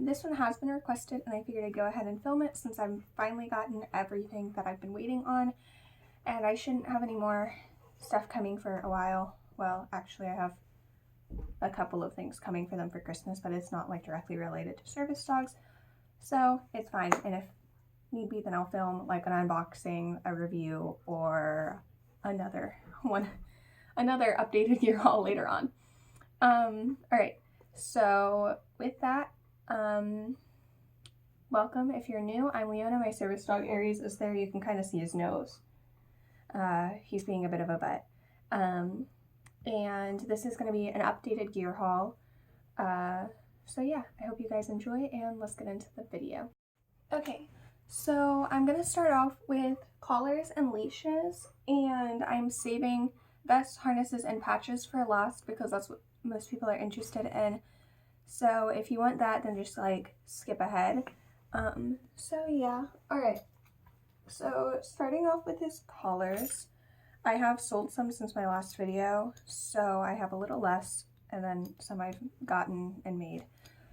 This one has been requested, and I figured I'd go ahead and film it since I've finally gotten everything that I've been waiting on, and I shouldn't have any more stuff coming for a while. Well, actually I have a couple of things coming for them for Christmas, but it's not like directly related to service dogs, so it's fine. And if need be, then I'll film like an unboxing, a review, or another updated gear haul later on. Alright, so with that, welcome if you're new. I'm Leonna. My service dog Aries is there. You can kind of see his nose. He's being a bit of a butt. And this is going to be an updated gear haul. So yeah, I hope you guys enjoy, and let's get into the video. Okay, so I'm going to start off with collars and leashes, and I'm saving vests, harnesses, and patches for last because that's what most people are interested in. So if you want that, then just like skip ahead. So yeah, alright. So starting off with his collars, I have sold some since my last video, so I have a little less, and then some I've gotten and made.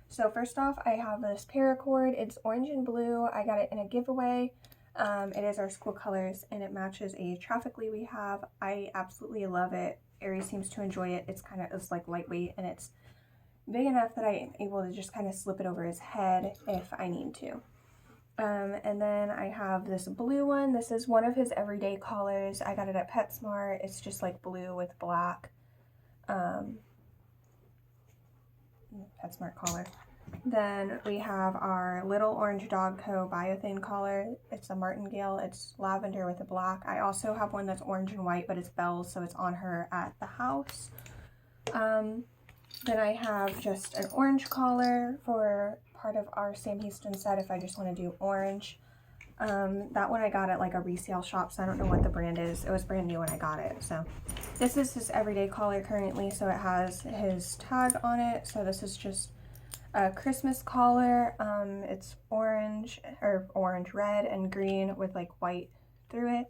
So first off, I have this paracord. It's orange and blue. I got it in a giveaway. It is our school colors, and it matches a traffic lead we have. I absolutely love it. Aries seems to enjoy it. It's like lightweight, and it's big enough that I am able to just kind of slip it over his head if I need to. And then I have this blue one. This is one of his everyday collars. I got it at PetSmart. It's just like blue with black. PetSmart collar. Then we have our little orange Dog Co. Biothane collar. It's a martingale. It's lavender with a black. I also have one that's orange and white, but it's Belle's, so it's on her at the house. Then I have just an orange collar for part of our Sam Houston set if I just want to do orange. That one I got at like a resale shop, so I don't know what the brand is. It was brand new when I got it. So this is his everyday collar currently, so it has his tag on it. So this is just a Christmas collar. It's orange, red, and green with like white through it.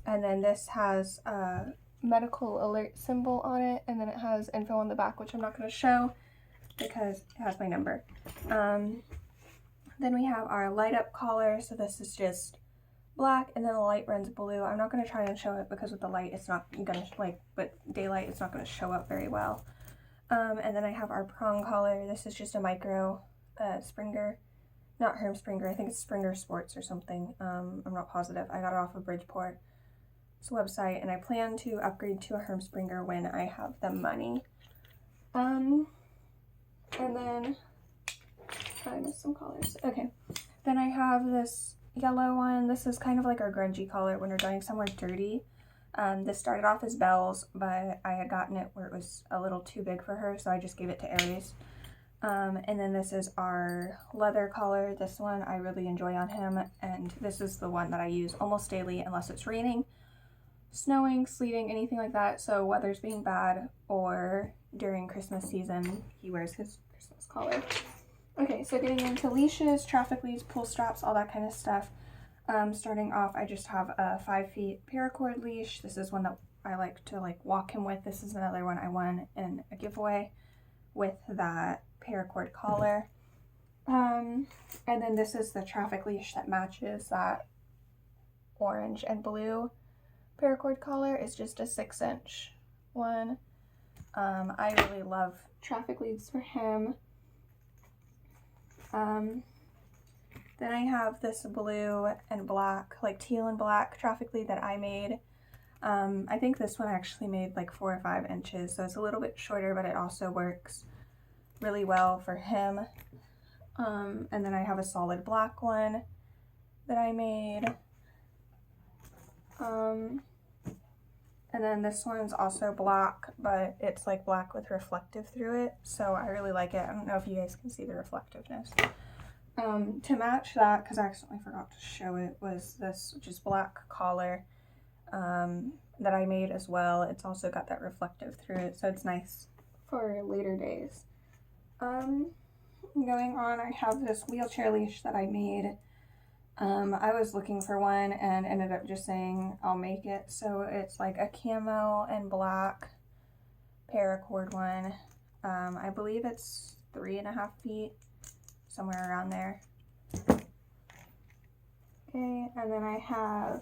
And then this has a medical alert symbol on it, and then it has info on the back, which I'm not going to show because it has my number. Then we have our light up collar. So this is just black, and then the light runs blue. I'm not going to try and show it because with the light it's not going to, but daylight it's not going to show up very well. And then I have our prong collar. This is just a micro Springer, not Herm Springer. I think it's Springer Sports or something. I'm not positive. I got it off of Bridgeport. It's a website, and I plan to upgrade to a Herm Springer when I have the money. And then I missed some collars. Okay, then I have this yellow one. This is kind of like our grungy collar when we're going somewhere dirty. This started off as Belle's, but I had gotten it where it was a little too big for her, so I just gave it to Aries. And then this is our leather collar. This one I really enjoy on him, and this is the one that I use almost daily unless it's raining, snowing, sleeting, anything like that. So weather's being bad or during Christmas season, he wears his Christmas collar. Okay, so getting into leashes, traffic leads, pull straps, all that kind of stuff. Starting off, I just have a 5 feet paracord leash. This is one that I like to like walk him with. This is another one I won in a giveaway with that paracord collar. And then this is the traffic leash that matches that orange and blue paracord collar. It's just a 6-inch one. I really love traffic leads for him. Then I have this blue and black, like teal and black traffic lead that I made. I think this one actually made like 4 or 5 inches, so it's a little bit shorter, but it also works really well for him. And then I have a solid black one that I made. And then this one's also black, but it's like black with reflective through it, so I really like it. I don't know if you guys can see the reflectiveness. To match that, because I accidentally forgot to show it, was this just black collar that I made as well. It's also got that reflective through it, so it's nice for later days. Going on, I have this wheelchair leash that I made. I was looking for one and ended up just saying I'll make it. So it's like a camo and black paracord one. I believe it's 3.5 feet. somewhere around there. Okay, and then I have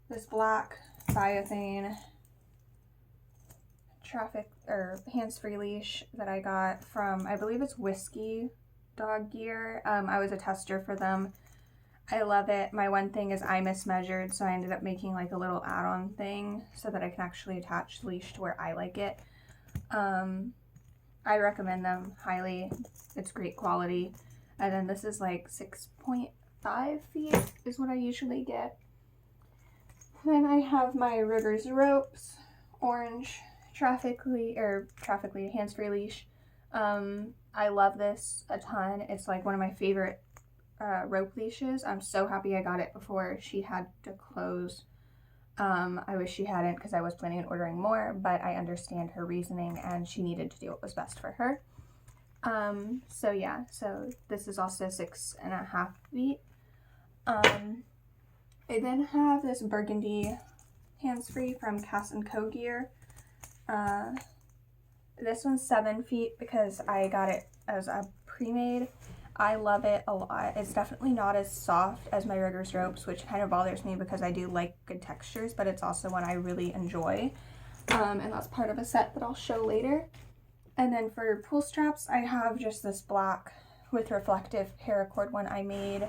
this black biothane traffic or hands-free leash that I got from, I believe it's Whiskey Dog Gear. I was a tester for them. I love it. My one thing is I mismeasured, so I ended up making like a little add-on thing so that I can actually attach the leash to where I like it. I recommend them highly. It's great quality. And then this is like 6.5 feet is what I usually get. Then I have my Riggers ropes, orange traffic lead hands-free leash. I love this a ton. It's like one of my favorite rope leashes. I'm so happy I got it before she had to close. I wish she hadn't because I was planning on ordering more, but I understand her reasoning and she needed to do what was best for her. So yeah, so this is also 6.5 feet. I then have this burgundy hands-free from Cass & Co Gear. This one's 7 feet because I got it as a pre-made. I love it a lot. It's definitely not as soft as my Riggers ropes, which kind of bothers me because I do like good textures, but it's also one I really enjoy. And that's part of a set that I'll show later. And then for pull straps, I have just this black with reflective paracord one I made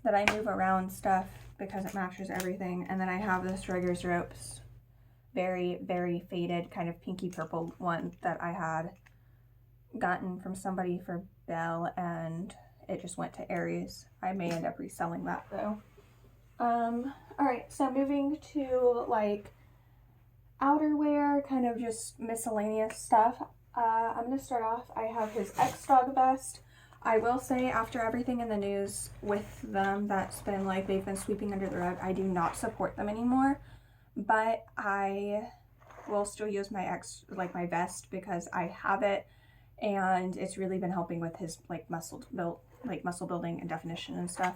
that I move around stuff because it matches everything. And then I have this Riggers ropes, very, very faded, kind of pinky purple one that I had gotten from somebody for Belle, and it just went to Aries. I may end up reselling that though. Alright, so moving to like outerwear, kind of just miscellaneous stuff. I'm going to start off, I have his X-Dog vest. I will say, after everything in the news with them that's been like, they've been sweeping under the rug, I do not support them anymore, but I will still use my my vest because I have it, and it's really been helping with his like muscle building and definition and stuff.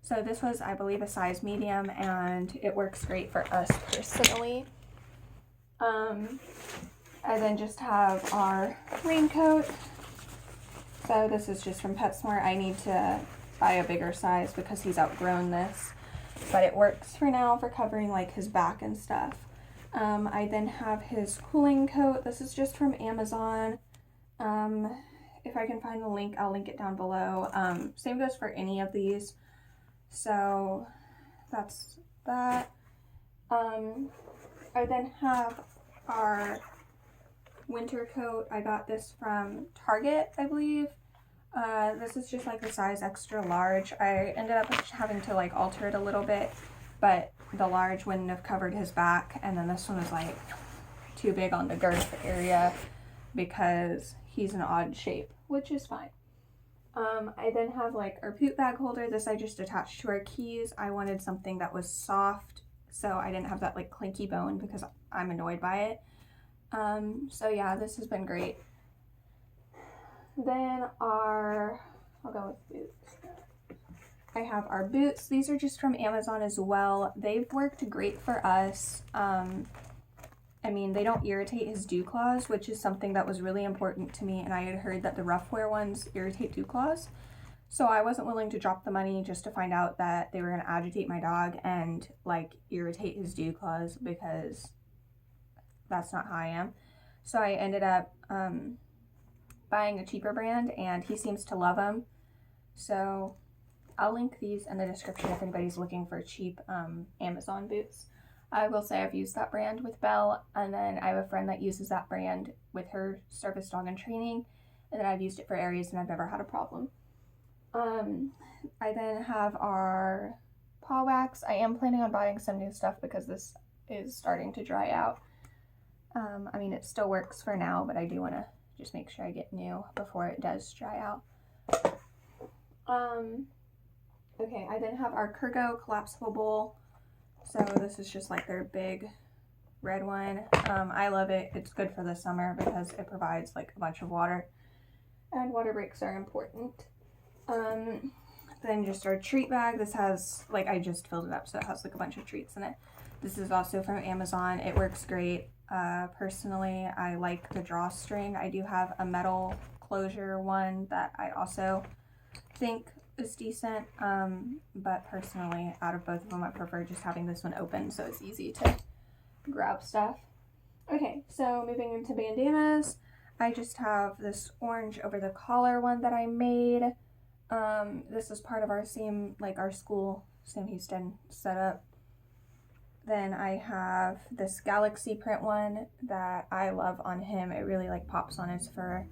So this was, I believe, a size medium, and it works great for us personally. I then just have our raincoat. So this is just from PetSmart. I need to buy a bigger size because he's outgrown this, but it works for now for covering like his back and stuff. I then have his cooling coat. This is just from Amazon. If I can find the link, I'll link it down below. Same goes for any of these. So that's that. I then have our winter coat. I got this from Target, I believe. This is just like the size extra large. I ended up having to like alter it a little bit, but the large wouldn't have covered his back, and then this one was like too big on the girth area because he's an odd shape, which is fine. I then have like our poop bag holder. This I just attached to our keys. I wanted something that was soft, so I didn't have that like clinky bone because I'm annoyed by it. So yeah, this has been great. Then I'll go with boots. I have our boots. These are just from Amazon as well. They've worked great for us. I mean, they don't irritate his dew claws, which is something that was really important to me, and I had heard that the rough wear ones irritate dew claws. So I wasn't willing to drop the money just to find out that they were going to agitate my dog and like irritate his dew claws, because that's not how I am. So I ended up buying a cheaper brand, and he seems to love them. So I'll link these in the description if anybody's looking for cheap Amazon boots. I will say I've used that brand with Belle, and then I have a friend that uses that brand with her service dog in training, and then I've used it for Aries and I've never had a problem. I then have our paw wax. I am planning on buying some new stuff because this is starting to dry out. I mean, it still works for now, but I do want to just make sure I get new before it does dry out. Okay, I then have our Kurgo collapsible bowl. So this is just like their big red one. I love it. It's good for the summer because it provides like a bunch of water, and water breaks are important. Then just our treat bag. This has, like, I just filled it up, so it has like a bunch of treats in it. This is also from Amazon. It works great. Personally, I like the drawstring. I do have a metal closure one that I also think is decent, but personally out of both of them I prefer just having this one open so it's easy to grab stuff. Okay, so moving into bandanas, I just have this orange over the collar one that I made. This is part of our same, like our school Sam Houston setup. Then I have this galaxy print one that I love on him. It really like pops on his fur.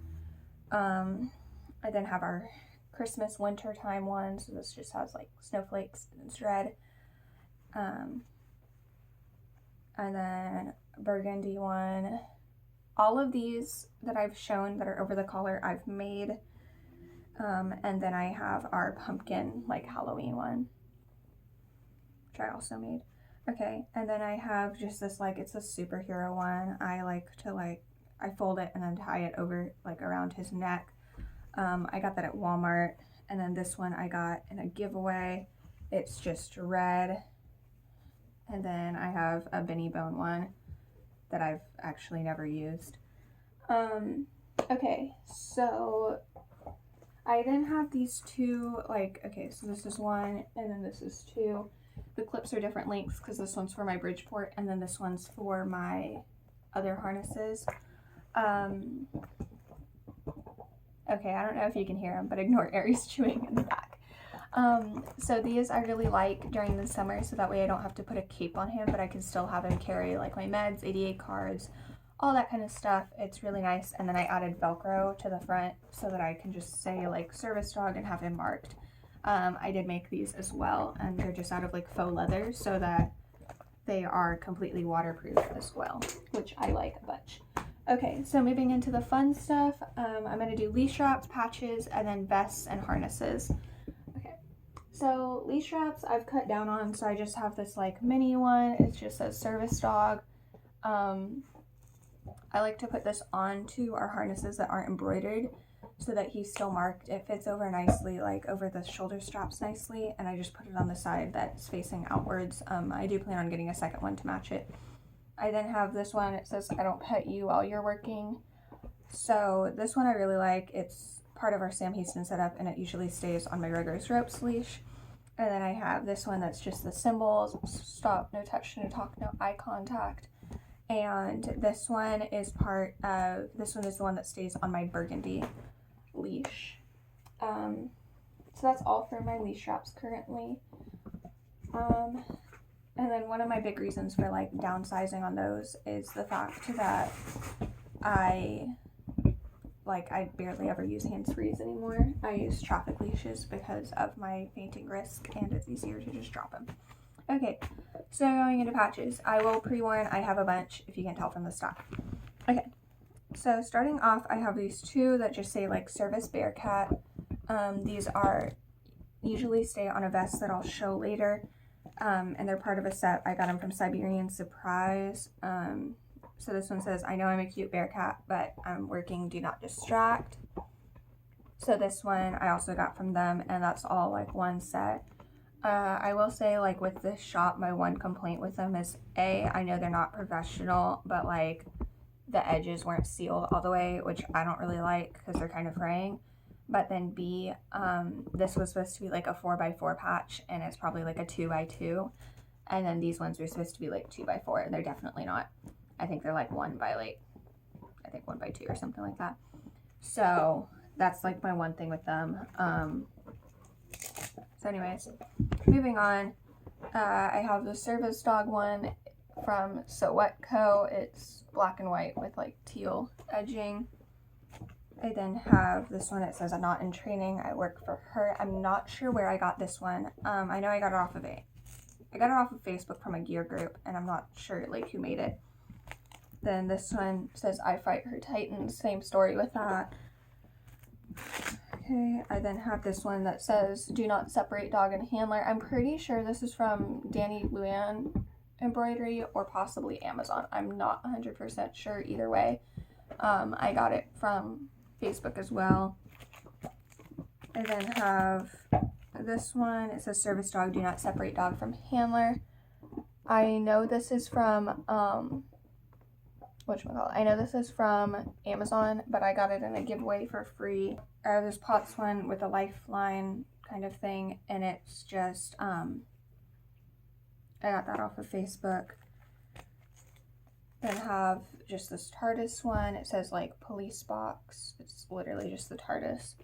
I then have our Christmas wintertime one, so this just has like snowflakes and it's red. And then burgundy one. All of these that I've shown that are over the collar I've made. And then I have our pumpkin like Halloween one, which I also made. Okay, and then I have just this like, it's a superhero one. I like to like, I fold it and then tie it over like around his neck. I got that at Walmart. And then this one I got in a giveaway. It's just red. And then I have a Benny Bone one that I've actually never used. Okay, so I then have these two, like, okay, so this is one and then this is two. The clips are different lengths because this one's for my Bridgeport and then this one's for my other harnesses. Okay, I don't know if you can hear him, but ignore Aries chewing in the back. So these I really like during the summer, so that way I don't have to put a cape on him, but I can still have him carry like my meds, 88 cards, all that kind of stuff. It's really nice. And then I added Velcro to the front so that I can just say like service dog and have him marked. I did make these as well, and they're just out of like faux leather so that they are completely waterproof as well, which I like a bunch. Okay, so moving into the fun stuff, I'm going to do leash wraps, patches, and then vests and harnesses. Okay, so leash wraps I've cut down on, so I just have this like mini one. It just says service dog. I like to put this onto our harnesses that aren't embroidered so that he's still marked. It fits over nicely, like over the shoulder straps nicely, and I just put it on the side that's facing outwards. I do plan on getting a second one to match it. I then have this one. It says, I don't pet you while you're working. So this one I really like. It's part of our Sam Houston setup, and it usually stays on my Rigorous Ropes leash. And then I have this one that's just the symbols, stop, no touch, no talk, no eye contact. And this one is part of, this one is the one that stays on my burgundy leash. So that's all for my leash wraps currently. And then one of my big reasons for like downsizing on those is the fact that I barely ever use hands-frees anymore. I use traffic leashes because of my fainting risk, and it's easier to just drop them. Okay, so going into patches, I will pre-warn I have a bunch if you can tell from the stock. Okay, so starting off, I have these two that just say like Service Bearcat. These are usually stay on a vest that I'll show later. And they're part of a set. I got them from Siberian Surprise. So this one says, I know I'm a cute bear cat, but I'm working, do not distract. So this one I also got from them, and that's all like one set. I will say, like with this shop, my one complaint with them is I know they're not professional, but like the edges weren't sealed all the way, which I don't really like because they're kind of fraying. But then B, this was supposed to be like a 4x4 patch, and it's probably like a 2x2. And then these ones are supposed to be like 2x4, and they're definitely not. I think they're like 1x2 or something like that. So that's like my one thing with them. So anyways, moving on, I have the Service Dog one from So What Co. It's black and white with like teal edging. I then have this one. It says I'm not in training. I work for her. I'm not sure where I got this one. I know I got it off of Facebook from a gear group, and I'm not sure like who made it. Then this one says I fight her titans. Same story with that. Okay, I then have this one that says do not separate dog and handler. I'm pretty sure this is from Danny Luann Embroidery or possibly Amazon. I'm not 100% sure either way. I got it from Facebook as well. I then have this one. It says Service Dog, do not separate dog from handler. I know this is from whatchamacallit. I know this is from Amazon, but I got it in a giveaway for free. I have this POTS one with a lifeline kind of thing, and it's just, I got that off of Facebook. Then have just this TARDIS one. It says like police box. It's literally just the TARDIS.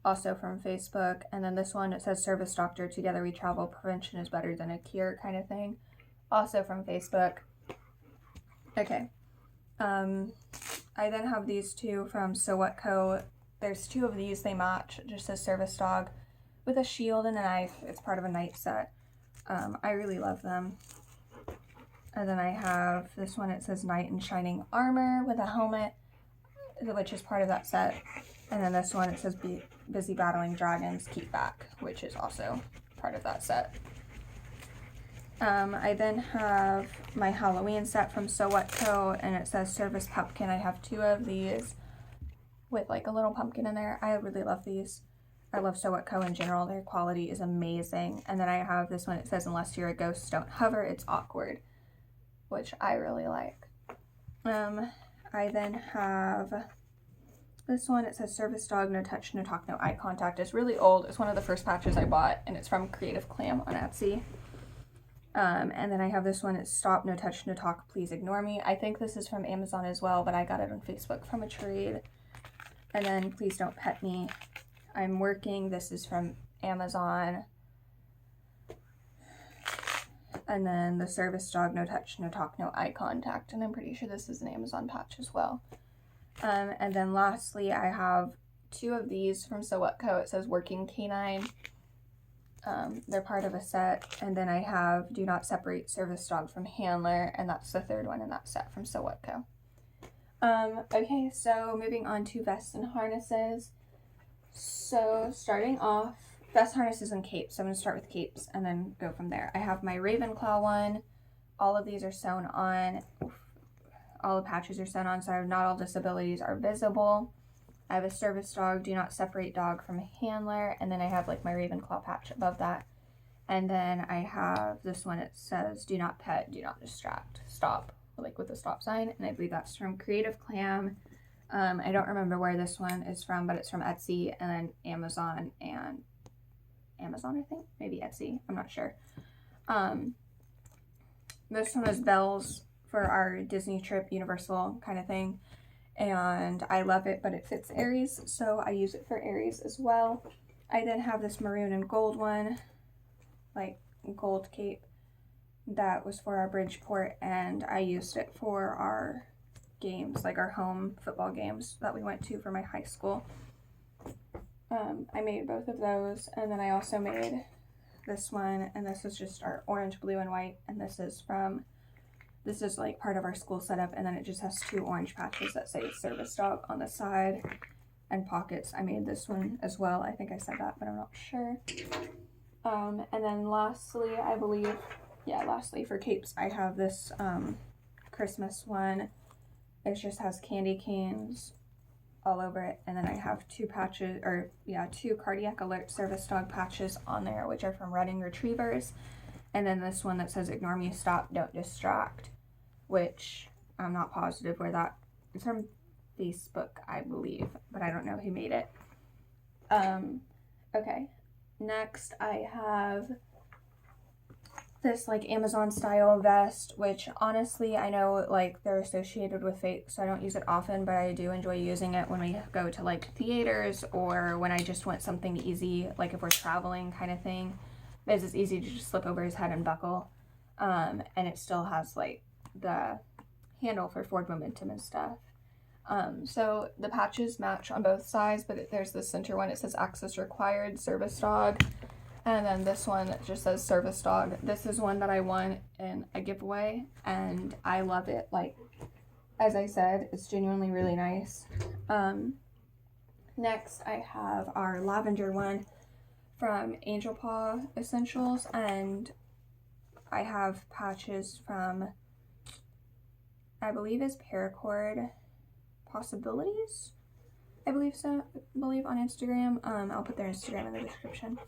Also from Facebook. And then this one, it says service doctor, together we travel, prevention is better than a cure kind of thing. Also from Facebook. Okay. I then have these two from So What Co. There's two of these, they match. It just says service dog with a shield and a knife. It's part of a knife set. I really love them. And then I have this one, it says knight in shining armor with a helmet, which is part of that set. And then this one, it says busy battling dragons, keep back, which is also part of that set. I then have my Halloween set from So What Co. and it says service pumpkin. I have two of these with like a little pumpkin in there. I really love these. I love So What Co. in general. Their quality is amazing. And then I have this one, it says unless you're a ghost, don't hover, it's awkward, which I really like. I then have this one, it says service dog, no touch, no talk, no eye contact. It's really old. It's one of the first patches I bought, and it's from Creative Clam on Etsy. And then I have this one, it's stop, no touch, no talk, please ignore me. I think this is from Amazon as well, but I got it on Facebook from a trade. And then please don't pet me, I'm working. This is from Amazon. And then the service dog, no touch, no talk, no eye contact. And I'm pretty sure this is an Amazon patch as well. And then lastly, I have two of these from So What Co. It says working canine. They're part of a set. And then I have do not separate service dog from handler. And that's the third one in that set from So What Co. Okay, so moving on to vests and harnesses. So starting off, vest, harnesses, and capes. So I'm going to start with capes and then go from there. I have my Ravenclaw one. All of these are sewn on. All the patches are sewn on, so not all disabilities are visible. I have a service dog, do not separate dog from handler. And then I have like my Ravenclaw patch above that. And then I have this one, it says do not pet, do not distract, stop, like with the stop sign. And I believe that's from Creative Clam. I don't remember where this one is from, but it's from Etsy and then Amazon, I think, maybe Etsy, I'm not sure. This one is Belle's for our Disney trip, Universal kind of thing, and I love it, but it fits Aries, so I use it for Aries as well. I then have this maroon and gold one, like gold cape, that was for our Bridgeport, and I used it for our games, like our home football games that we went to for my high school. I made both of those, and then I also made this one, and this is just our orange, blue, and white, and this is like part of our school setup, and then it just has two orange patches that say service dog on the side and pockets. I made this one as well. I think I said that, but I'm not sure. And then lastly, lastly for capes, I have this Christmas one. It just has candy canes all over it, and then I have two cardiac alert service dog patches on there, which are from Running Retrievers, and then this one that says ignore me, stop, don't distract, which I'm not positive where that is from. Facebook, I believe, but I don't know who made it. Okay, next I have this like Amazon style vest, which honestly I know like they're associated with fake, so I don't use it often, but I do enjoy using it when we go to like theaters or when I just want something easy, like if we're traveling kind of thing, because it's easy to just slip over his head and buckle, and it still has like the handle for forward momentum and stuff. So the patches match on both sides, but there's the center one, it says access required, service dog. And then this one that just says service dog. This is one that I won in a giveaway, and I love it. Like, as I said, it's genuinely really nice. Next, I have our lavender one from Angel Paw Essentials, and I have patches from, I believe is Paracord Possibilities. I believe so. On Instagram. I'll put their Instagram in the description.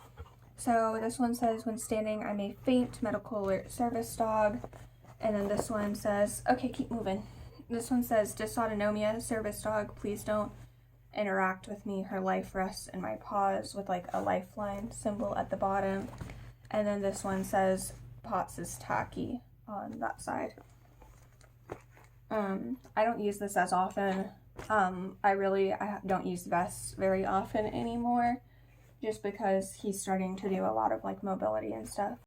So this one says, when standing, I may faint, medical alert, service dog. And then this one says, okay, keep moving. This one says, dysautonomia, service dog, please don't interact with me. Her life rests in my paws, with like a lifeline symbol at the bottom. And then this one says, Potts is tacky on that side. I don't use this as often. I don't use vests very often anymore, just because he's starting to do a lot of like mobility and stuff.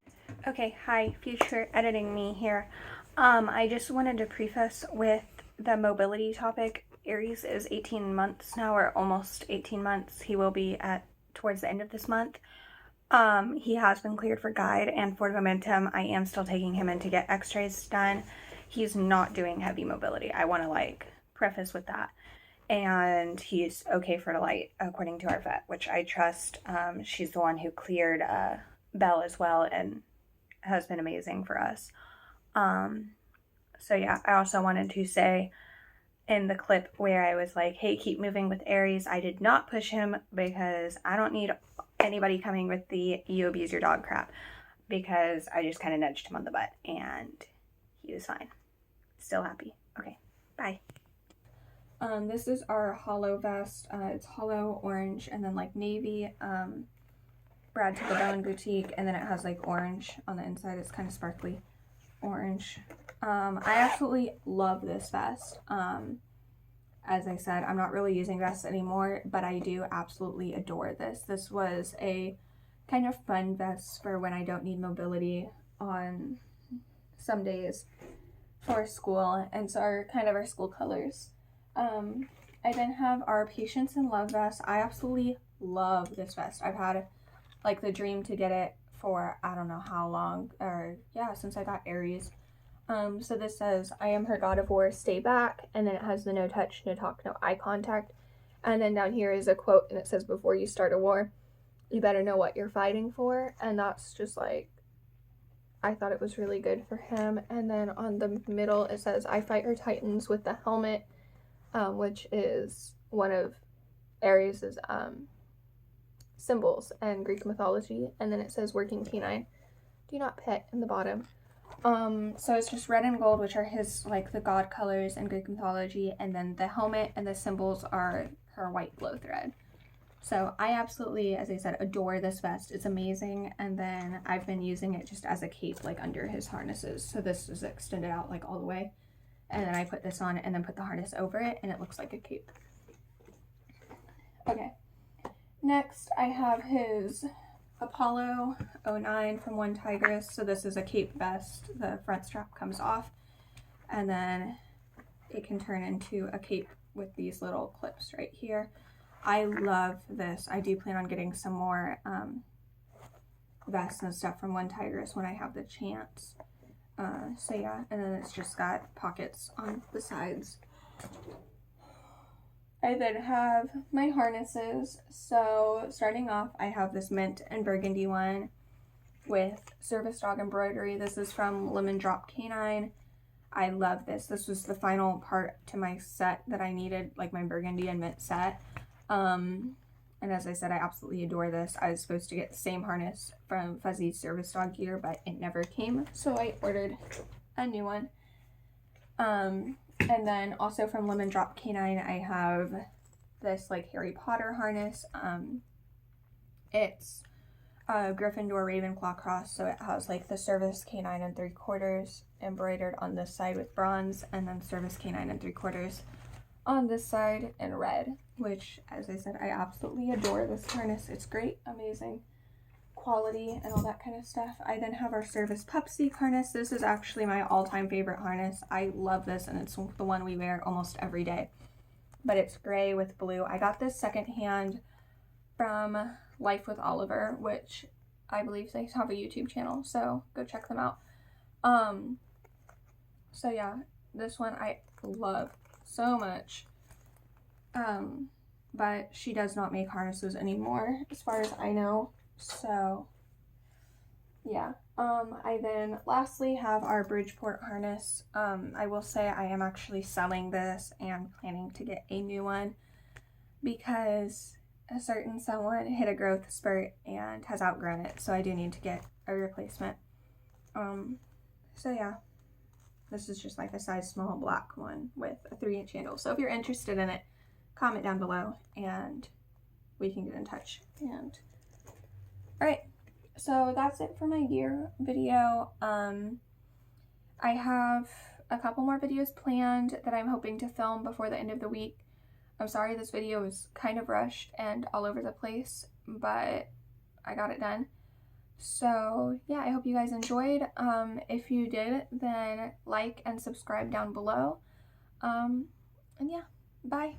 Okay, hi, future editing me here. I just wanted to preface with the mobility topic. Aries is 18 months now, or almost 18 months. He will be towards the end of this month. He has been cleared for guide and for momentum. I am still taking him in to get x-rays done. He's not doing heavy mobility. I want to like preface with that. And he's okay for light according to our vet, which I trust. She's the one who cleared Belle as well and has been amazing for us. So yeah, I also wanted to say in the clip where I was like, hey, keep moving with Aries, I did not push him because I don't need anybody coming with the you abuse your dog crap, because I just kind of nudged him on the butt and he was fine. Still happy. Okay, bye. This is our hollow vest. It's hollow orange and then like navy. Brad took the Bone Boutique, and then it has like orange on the inside. It's kind of sparkly orange. I absolutely love this vest. As I said, I'm not really using vests anymore, but I do absolutely adore this. This was a kind of fun vest for when I don't need mobility on some days for school, and so are kind of our school colors. I then have our Patience and Love vest. I absolutely love this vest. I've had like the dream to get it for I don't know how long, or yeah, since I got Aries. So this says, I am her god of war, stay back, and then it has the no touch, no talk, no eye contact, and then down here is a quote, and it says, before you start a war, you better know what you're fighting for. And that's just like, I thought it was really good for him. And then on the middle it says, I fight her titans with the helmet, which is one of Aries' symbols in Greek mythology. And then it says, working canine, do not pet in the bottom. So it's just red and gold, which are his, like, the god colors in Greek mythology, and then the helmet and the symbols are her white glow thread. So I absolutely, as I said, adore this vest. It's amazing. And then I've been using it just as a cape, like under his harnesses. So this is extended out like all the way, and then I put this on and then put the harness over it, and it looks like a cape. Okay, next I have his Apollo 09 from One Tigress. So this is a cape vest. The front strap comes off, and then it can turn into a cape with these little clips right here. I love this. I do plan on getting some more vests and stuff from One Tigress when I have the chance. So yeah, and then it's just got pockets on the sides. I then have my harnesses. So starting off, I have this mint and burgundy one with service dog embroidery. This is from Lemon Drop Canine. I love this. This was the final part to my set that I needed, like my burgundy and mint set. And as I said, I absolutely adore this. I was supposed to get the same harness from Fuzzy's service dog gear, but it never came, so I ordered a new one. And then also from Lemon Drop Canine, I have this like Harry Potter harness. It's a Gryffindor Ravenclaw cross, so it has like the Service K9 3/4 embroidered on this side with bronze, and then Service K9 3/4 on this side in red, which, as I said, I absolutely adore this harness. It's great, amazing quality and all that kind of stuff. I then have our Service Pupsy harness. This is actually my all-time favorite harness. I love this, and it's the one we wear almost every day, but it's gray with blue. I got this secondhand from Life with Oliver, which I believe they have a YouTube channel, so go check them out. So yeah, this one I love so much. But she does not make harnesses anymore, as far as I know. So yeah. I then lastly have our Bridgeport harness. I will say I am actually selling this and planning to get a new one because a certain someone hit a growth spurt and has outgrown it, so I do need to get a replacement. So yeah. This is just like a size small black one with a 3-inch handle. So if you're interested in it, comment down below and we can get in touch. And all right, so that's it for my gear video. I have a couple more videos planned that I'm hoping to film before the end of the week. I'm sorry this video was kind of rushed and all over the place, but I got it done. So yeah, I hope you guys enjoyed. If you did, then like and subscribe down below. And yeah, bye.